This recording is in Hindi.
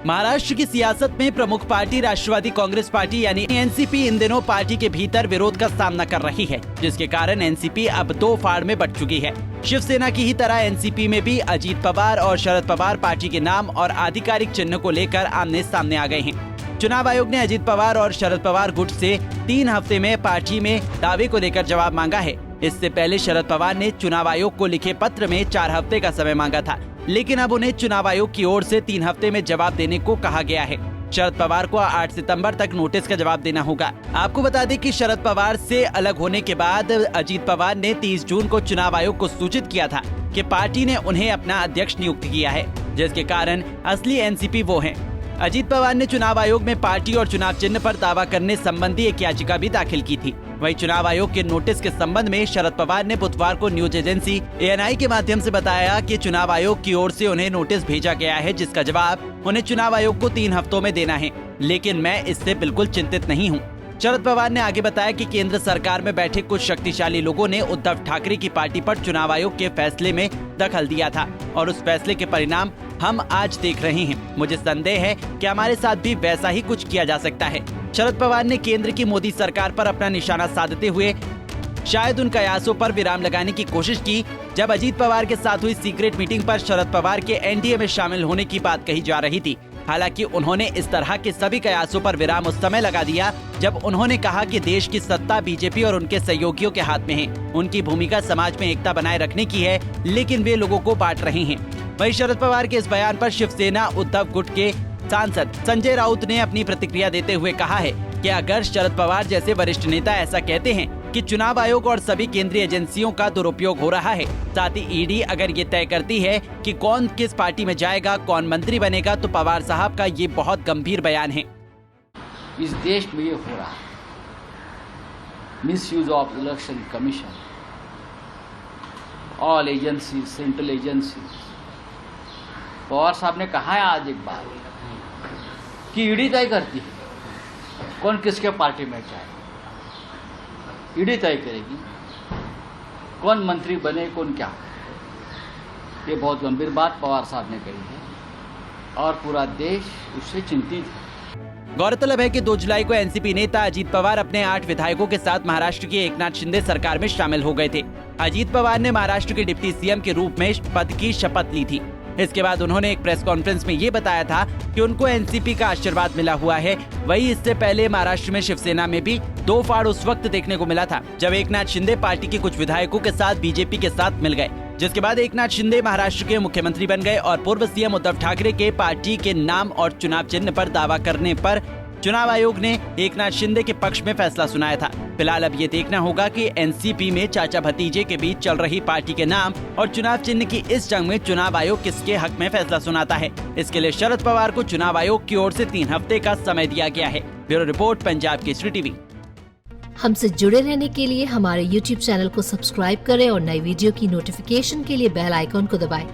महाराष्ट्र की सियासत में प्रमुख पार्टी राष्ट्रवादी कांग्रेस पार्टी यानी एनसीपी इन दिनों पार्टी के भीतर विरोध का सामना कर रही है, जिसके कारण एनसीपी अब दो फाड़ में बंट चुकी है। शिवसेना की ही तरह एनसीपी में भी अजीत पवार और शरद पवार पार्टी के नाम और आधिकारिक चिन्ह को लेकर आमने सामने आ गए हैं। चुनाव आयोग ने अजीत पवार और शरद पवार गुट से 3 हफ्ते में पार्टी में दावे को लेकर जवाब मांगा है। इससे पहले शरद पवार ने चुनाव आयोग को लिखे पत्र में 4 हफ्ते का समय मांगा था, लेकिन अब उन्हें चुनाव आयोग की ओर से 3 हफ्ते में जवाब देने को कहा गया है। शरद पवार को 8 सितंबर तक नोटिस का जवाब देना होगा। आपको बता दें कि शरद पवार से अलग होने के बाद अजीत पवार ने 30 जून को चुनाव आयोग को सूचित किया था कि पार्टी ने उन्हें अपना अध्यक्ष नियुक्त किया है, जिसके कारण असली एनसीपी वो हैं। अजीत पवार ने चुनाव आयोग में पार्टी और चुनाव चिन्ह पर दावा करने संबंधी एक याचिका भी दाखिल की थी। वहीं चुनाव आयोग के नोटिस के संबंध में शरद पवार ने बुधवार को न्यूज एजेंसी ANI के माध्यम से बताया कि चुनाव आयोग की ओर से उन्हें नोटिस भेजा गया है, जिसका जवाब उन्हें चुनाव आयोग को 3 हफ्तों में देना है, लेकिन मैं इससे बिल्कुल चिंतित नहीं हूँ। शरद पवार ने आगे बताया कि केंद्र सरकार में बैठे कुछ शक्तिशाली लोगों ने उद्धव ठाकरे की पार्टी पर चुनाव आयोग के फैसले में दखल दिया था और उस फैसले के परिणाम हम आज देख रहे हैं। मुझे संदेह है कि हमारे साथ भी वैसा ही कुछ किया जा सकता है। शरद पवार ने केंद्र की मोदी सरकार पर अपना निशाना साधते हुए शायद उन कयासों पर विराम लगाने की कोशिश की जब अजीत पवार के साथ हुई सीक्रेट मीटिंग पर शरद पवार के एनडीए में शामिल होने की बात कही जा रही थी। हालांकि उन्होंने इस तरह के सभी कयासों पर विराम उस समय लगा दिया जब उन्होंने कहा कि देश की सत्ता बीजेपी और उनके सहयोगियों के हाथ में है। उनकी भूमिका समाज में एकता बनाए रखने की है, लेकिन वे लोगों को बांट रहे हैं। वहीं शरद पवार के इस बयान पर शिवसेना उद्धव गुट के सांसद संजय राउत ने अपनी प्रतिक्रिया देते हुए कहा है कि अगर शरद पवार जैसे वरिष्ठ नेता ऐसा कहते हैं कि चुनाव आयोग और सभी केंद्रीय एजेंसियों का दुरुपयोग हो रहा है, साथ ही ईडी अगर ये तय करती है कि कौन किस पार्टी में जाएगा, कौन मंत्री बनेगा, तो पवार साहब का ये बहुत गंभीर बयान है। इस देश में ये हो रहा है misuse of election commission, all agency, central agency. Pawar साहब ने कहा है आज एक बात कि ईडी तय करती है कौन किसके पार्टी में जाए, ईडी तय करेगी कौन मंत्री बने, कौन क्या। ये बहुत गंभीर बात पवार साहब ने कही है और पूरा देश उससे चिंतित है। गौरतलब है कि 2 जुलाई को एनसीपी नेता अजीत पवार अपने 8 विधायकों के साथ महाराष्ट्र की एकनाथ शिंदे सरकार में शामिल हो गए थे। अजीत पवार ने महाराष्ट्र के डिप्टी सीएम के रूप में पद की शपथ ली थी। इसके बाद उन्होंने एक प्रेस कॉन्फ्रेंस में ये बताया था कि उनको एनसीपी का आशीर्वाद मिला हुआ है। वहीं इससे पहले महाराष्ट्र में शिवसेना में भी 2 फाड़ उस वक्त देखने को मिला था जब एकनाथ शिंदे पार्टी के कुछ विधायकों के साथ बीजेपी के साथ मिल गए, जिसके बाद एकनाथ शिंदे महाराष्ट्र के मुख्यमंत्री बन गए और पूर्व सीएम उद्धव ठाकरे के पार्टी के नाम और चुनाव चिन्ह पर दावा करने पर चुनाव आयोग ने एकनाथ शिंदे के पक्ष में फैसला सुनाया था। फिलहाल अब ये देखना होगा कि एनसीपी में चाचा भतीजे के बीच चल रही पार्टी के नाम और चुनाव चिन्ह की इस जंग में चुनाव आयोग किसके हक में फैसला सुनाता है। इसके लिए शरद पवार को चुनाव आयोग की ओर से 3 हफ्ते का समय दिया गया है। Bureau report, Punjab Kesari TV. हमसे जुड़े रहने के लिए हमारे YouTube चैनल को सब्सक्राइब करें और नई वीडियो की नोटिफिकेशन के लिए बेल आइकॉन को दबाएं।